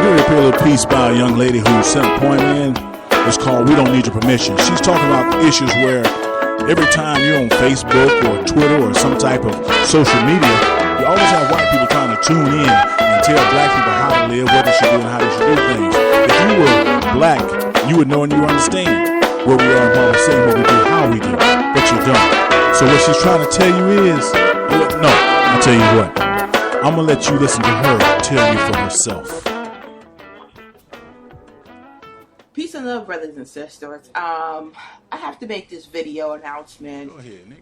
getting ready to play a little piece by a young lady who sent a poem in. It's called We Don't Need Your Permission. She's talking about issues where every time you're on Facebook or Twitter or some type of social media, you always have white people trying to tune in and tell black people how to live, what they should do, and how they should do things. If you were black, you would know and you would understand where we are and why we're saying what we do, how we do, but you don't. So what she's trying to tell you is, no, I'll tell you what. I'm going to let you listen to her tell you for herself. Peace and love, brothers and sisters. I have to make this video announcement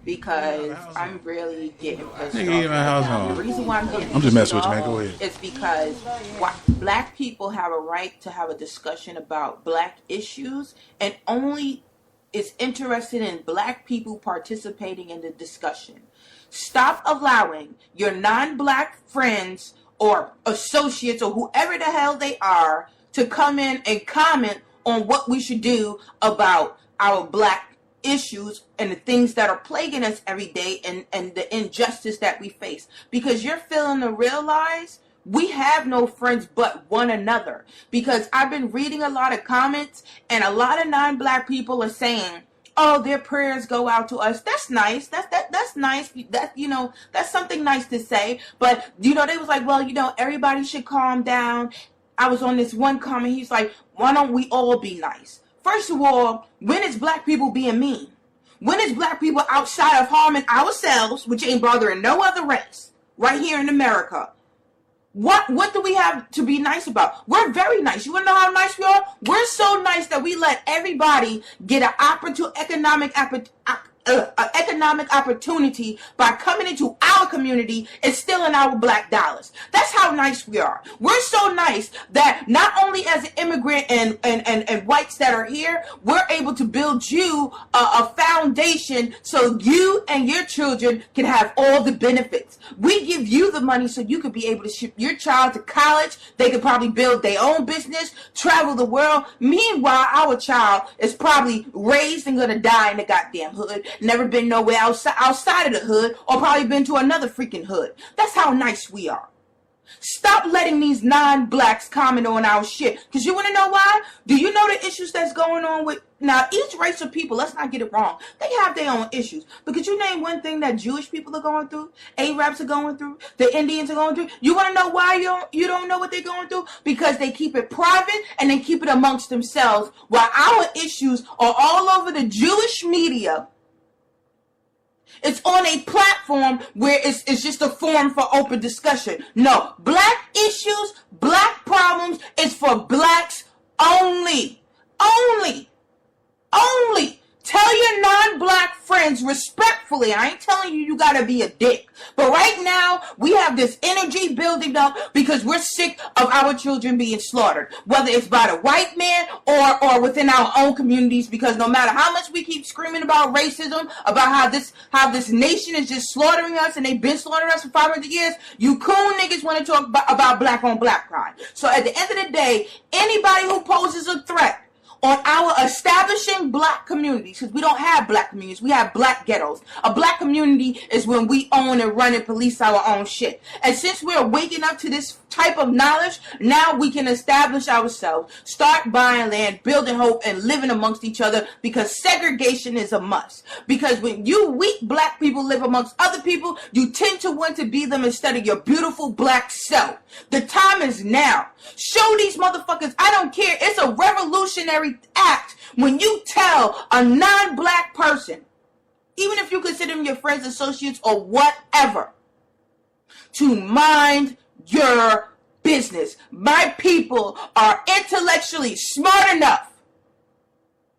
because I'm really getting pissed off. The reason why I'm just messing with you, man. Go ahead. It's because black people have a right to have a discussion about black issues, and only is interested in black people participating in the discussion. Stop allowing your non-black friends or associates or whoever the hell they are to come in and comment on what we should do about our black issues and the things that are plaguing us every day and the injustice that we face. Because you're failing to realize we have no friends but one another. Because I've been reading a lot of comments and a lot of non-black people are saying, oh, their prayers go out to us. That's nice. That's nice. That's something nice to say. But, they was like, well, everybody should calm down. I was on this one comment. He's like, why don't we all be nice? First of all, when is black people being mean? When is black people outside of harming ourselves, which ain't bothering no other race, right here in America? What do we have to be nice about? We're very nice. You want to know how nice we are? We're so nice that we let everybody get an economic opportunity by coming into our community and stealing our black dollars. That's how nice we are. We're so nice that not only as an immigrant and whites that are here, we're able to build you a foundation so you and your children can have all the benefits. We give you the money so you could be able to ship your child to college. They could probably build their own business, travel the world. Meanwhile, our child is probably raised and going to die in the goddamn hood. Never been nowhere outside of the hood, or probably been to another freaking hood. That's how nice we are. Stop letting these non-blacks comment on our shit. Because you want to know why? Do you know the issues that's going on with... Now, each race of people, let's not get it wrong, they have their own issues. But could you name one thing that Jewish people are going through? Arabs are going through? The Indians are going through? You want to know why you don't know what they're going through? Because they keep it private and they keep it amongst themselves, while our issues are all over the Jewish media. It's on a platform where it's just a forum for open discussion. No, black issues, black problems is for blacks only. Only. Tell your non-black friends respectfully. I ain't telling you gotta be a dick. But right now, we have this energy building up because we're sick of our children being slaughtered. Whether it's by the white man or within our own communities, because no matter how much we keep screaming about racism, about how this nation is just slaughtering us, and they've been slaughtering us for 500 years, you coon niggas want to talk about black on black crime. So at the end of the day, anybody who poses a threat on our establishing black communities, because we don't have black communities, we have black ghettos. A black community is when we own and run and police our own shit. And since we're waking up to this type of knowledge, now we can establish ourselves, start buying land, building hope, and living amongst each other, because segregation is a must. Because when you weak black people live amongst other people, you tend to want to be them instead of your beautiful black self. The time is now. Show these motherfuckers, I don't care, it's a revolutionary act when you tell a non-black person, even if you consider them your friends, associates, or whatever, to mind your business. My people are intellectually smart enough,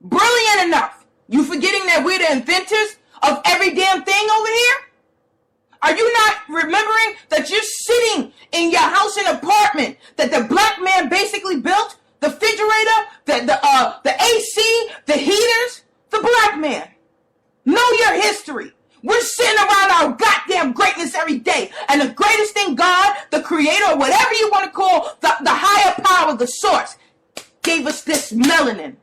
brilliant enough. You forgetting that we're the inventors of every damn thing over here? Are you not remembering that you're sitting in your house and apartment that the black man basically built? The refrigerator, the AC, the heaters, the black man. Know your history. We're sitting around our goddamn greatness every day. And the greatest thing, God, the creator, whatever you want to call the higher power, the source, gave us this melanin.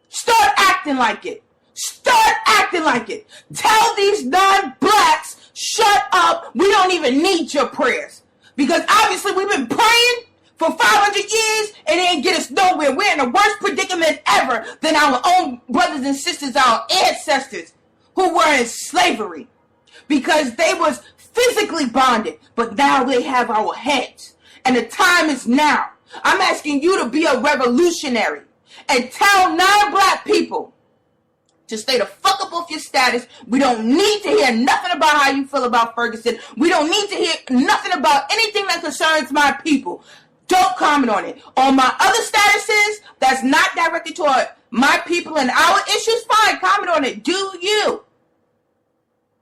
Start acting like it. Start acting like it. Tell these non-blacks, shut up. We don't even need your prayers. Because obviously we've been praying for 500 years, and it didn't get us nowhere. We're in a worse predicament ever than our own brothers and sisters, our ancestors, who were in slavery. Because they was physically bonded, but now they have our heads. And the time is now. I'm asking you to be a revolutionary and tell non-black people to stay the fuck up off your status. We don't need to hear nothing about how you feel about Ferguson. We don't need to hear nothing about anything that concerns my people. Don't comment on it. On my other statuses that's not directed toward my people and our issues, fine, comment on it. Do you?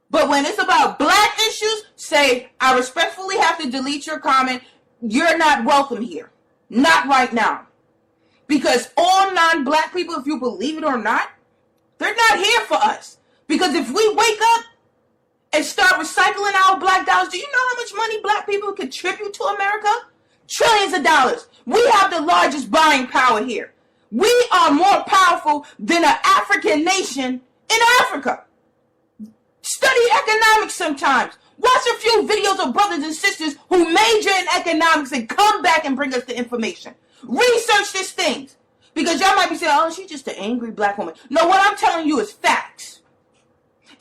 But when it's about black issues, say, I respectfully have to delete your comment. You're not welcome here. Not right now. Because all non-black people, if you believe it or not, they're not here for us. Because if we wake up and start recycling our black dollars, do you know how much money black people contribute to America? Trillions of dollars. We have the largest buying power here. We are more powerful than an African nation in Africa. Study economics sometimes. Watch a few videos of brothers and sisters who major in economics and come back and bring us the information. Research these things. Because y'all might be saying, oh, she's just an angry black woman. No, what I'm telling you is facts.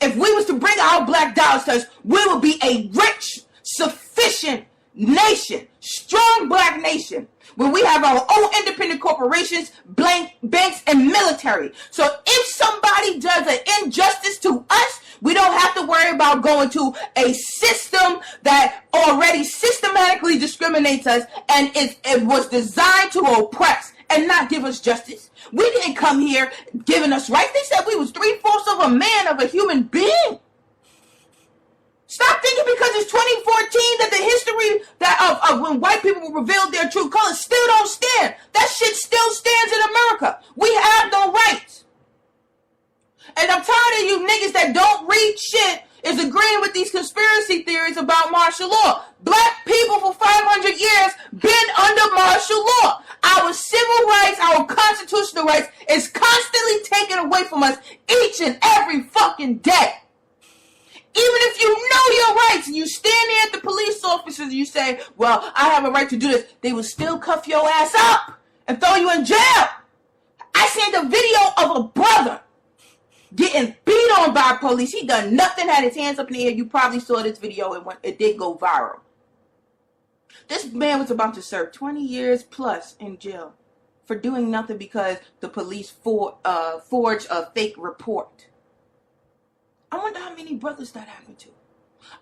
If we was to bring our black dollars to us, we would be a rich, sufficient nation, strong black nation, where we have our own independent corporations, banks, and military. So if somebody does an injustice to us, we don't have to worry about going to a system that already systematically discriminates us and it was designed to oppress and not give us justice. We didn't come here giving us rights. They said we was 3/4 of a man, of a human being. Stop thinking because it's 2014 that the history that of when white people revealed their true colors still don't stand. That shit still stands in America. We have no rights. And I'm tired of you niggas that don't read shit is agreeing with these conspiracy theories about martial law. Black people for 500 years been under martial law. Our civil rights, our constitutional rights is constantly taken away from us each and every fucking day. Even if you know your rights and you stand there at the police officers and you say, well, I have a right to do this, they will still cuff your ass up and throw you in jail. I seen the video of a brother getting beat on by police. He done nothing, had his hands up in the air. You probably saw this video. It did go viral. This man was about to serve 20 years plus in jail for doing nothing because the police forged a fake report. I wonder how many brothers that happened to.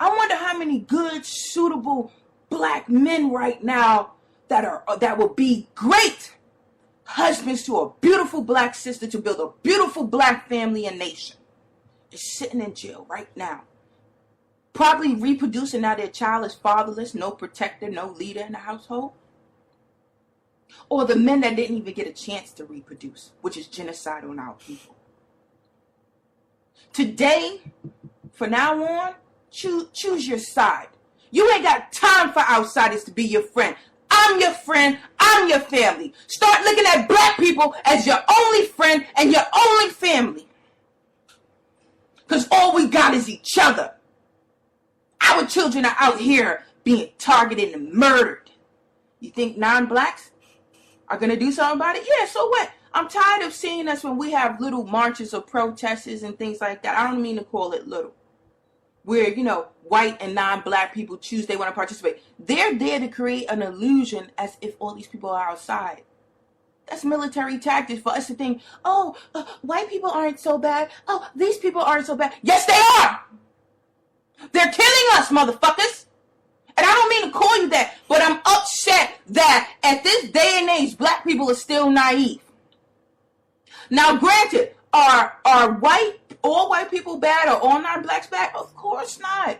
I wonder how many good, suitable black men right now that will be great husbands to a beautiful black sister to build a beautiful black family and nation is sitting in jail right now. Probably reproducing now their child is fatherless, no protector, no leader in the household. Or the men that didn't even get a chance to reproduce, which is genocide on our people. Today, from now on, choose your side. You ain't got time for outsiders to be your friend. I'm your friend. I'm your family. Start looking at black people as your only friend and your only family. Because all we got is each other. Our children are out here being targeted and murdered. You think non-blacks are going to do something about it? Yeah, so what? I'm tired of seeing us when we have little marches or protests and things like that. I don't mean to call it little. Where, white and non-black people choose they want to participate. They're there to create an illusion as if all these people are outside. That's military tactics for us to think, white people aren't so bad. Oh, these people aren't so bad. Yes, they are. They're killing us, motherfuckers. And I don't mean to call you that, but I'm upset that at this day and age, black people are still naive. Now, granted, are all white people bad or all non-blacks bad? Of course not.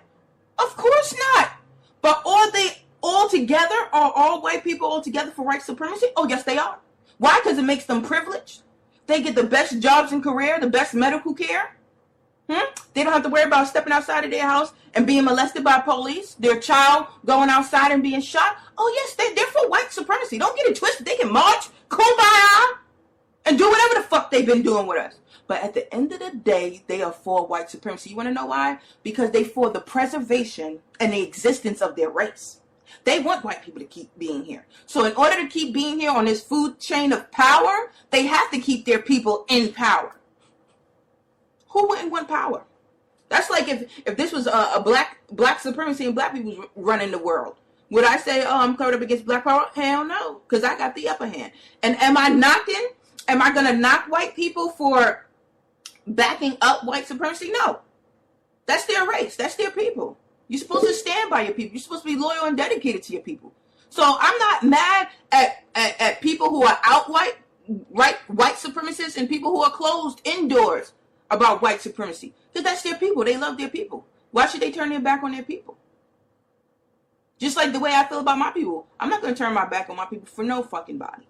Of course not. But are they all together? Are all white people all together for white supremacy? Oh, yes, they are. Why? Because it makes them privileged. They get the best jobs and career, the best medical care. They don't have to worry about stepping outside of their house and being molested by police. Their child going outside and being shot. Oh, yes, they're for white supremacy. Don't get it twisted. They can march, kumbaya, and do whatever the fuck they've been doing with us. But at the end of the day, they are for white supremacy. You want to know why? Because they for the preservation and the existence of their race. They want white people to keep being here. So in order to keep being here on this food chain of power, they have to keep their people in power. Who wouldn't want power? That's like if this was a black supremacy and black people running the world. Would I say, oh, I'm covered up against black power? Hell no, because I got the upper hand. And am I going to knock white people for backing up white supremacy? No. That's their race. That's their people. You're supposed to stand by your people. You're supposed to be loyal and dedicated to your people. So I'm not mad at people who are out white supremacists and people who are closed indoors about white supremacy. Because that's their people. They love their people. Why should they turn their back on their people? Just like the way I feel about my people. I'm not going to turn my back on my people for no fucking body.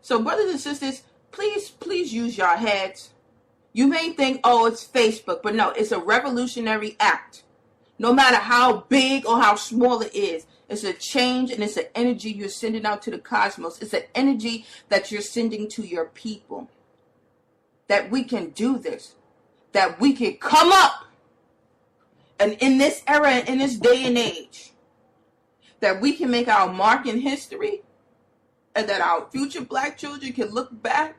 So brothers and sisters, please use your heads. You may think, oh, it's Facebook, but no, it's a revolutionary act. No matter how big or how small it is, it's a change and it's an energy you're sending out to the cosmos. It's an energy that you're sending to your people. That we can do this. That we can come up. And in this era, in this day and age, that we can make our mark in history and that our future black children can look back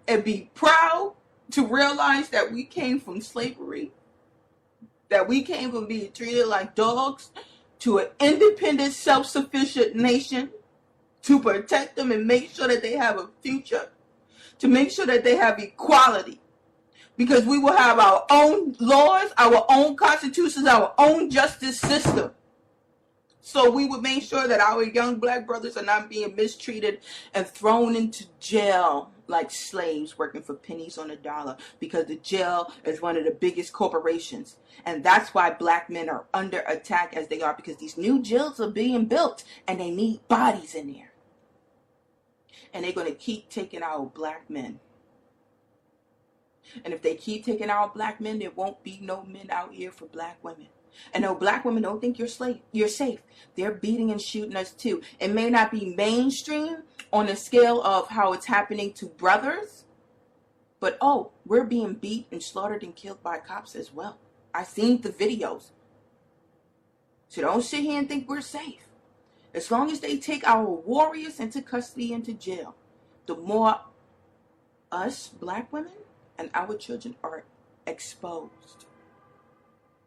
and be proud to realize that we came from slavery, that we came from being treated like dogs to an independent, self-sufficient nation to protect them and make sure that they have a future, to make sure that they have equality. Because we will have our own laws, our own constitutions, our own justice system. So we would make sure that our young black brothers are not being mistreated and thrown into jail like slaves working for pennies on a dollar, because the jail is one of the biggest corporations. And that's why black men are under attack as they are, because these new jails are being built and they need bodies in there. And they're going to keep taking our black men. And if they keep taking our black men, there won't be no men out here for black women. And no, black women don't think you're safe. They're beating and shooting us too. It may not be mainstream on the scale of how it's happening to brothers, but oh, we're being beat and slaughtered and killed by cops as well. I've seen the videos. So don't sit here and think we're safe. As long as they take our warriors into custody, into jail, the more us black women and our children are exposed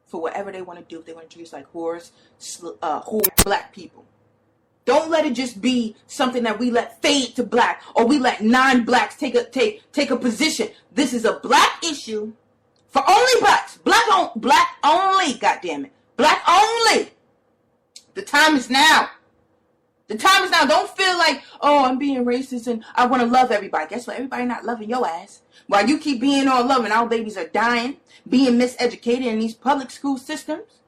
for whatever they want to do. If they want to treat us like whores, black people. Don't let it just be something that we let fade to black, or we let non-blacks take a position. This is a black issue for only blacks. Black only, goddammit. Black only. The time is now. The time is now. Don't feel like, oh, I'm being racist and I want to love everybody. Guess what? Everybody not loving your ass. While you keep being all loving, our babies are dying, being miseducated in these public school systems,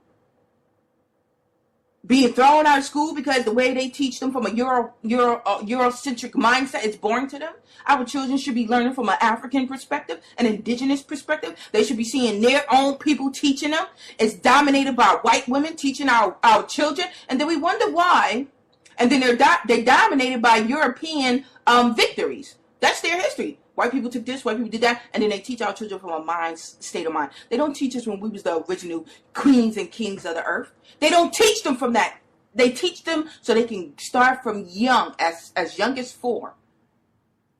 being thrown out of school because the way they teach them from a Eurocentric mindset is boring to them. Our children should be learning from an African perspective, an indigenous perspective. They should be seeing their own people teaching them. It's dominated by white women teaching our children, and then we wonder why. And then they're dominated by European victories. That's their history. White people took this, white people did that, and then they teach our children from a state of mind. They don't teach us when we was the original queens and kings of the earth. They don't teach them from that. They teach them so they can start from young, as young as 4,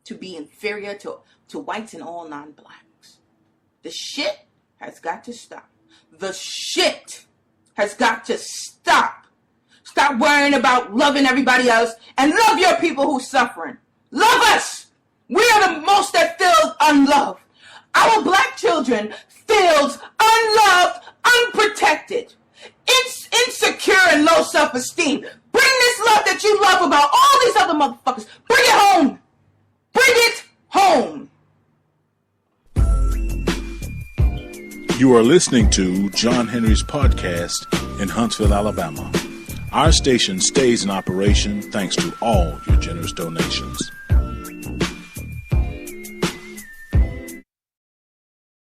to be inferior to whites and all non-blacks. The shit has got to stop. The shit has got to stop. Stop worrying about loving everybody else and love your people who's suffering. Love us. We are the most that feel unloved. Our black children feels unloved, unprotected, insecure, and low self-esteem. Bring this love that you love about all these other motherfuckers. Bring it home. Bring it home. You are listening to John Henry's podcast in Huntsville, Alabama. Our station stays in operation thanks to all your generous donations.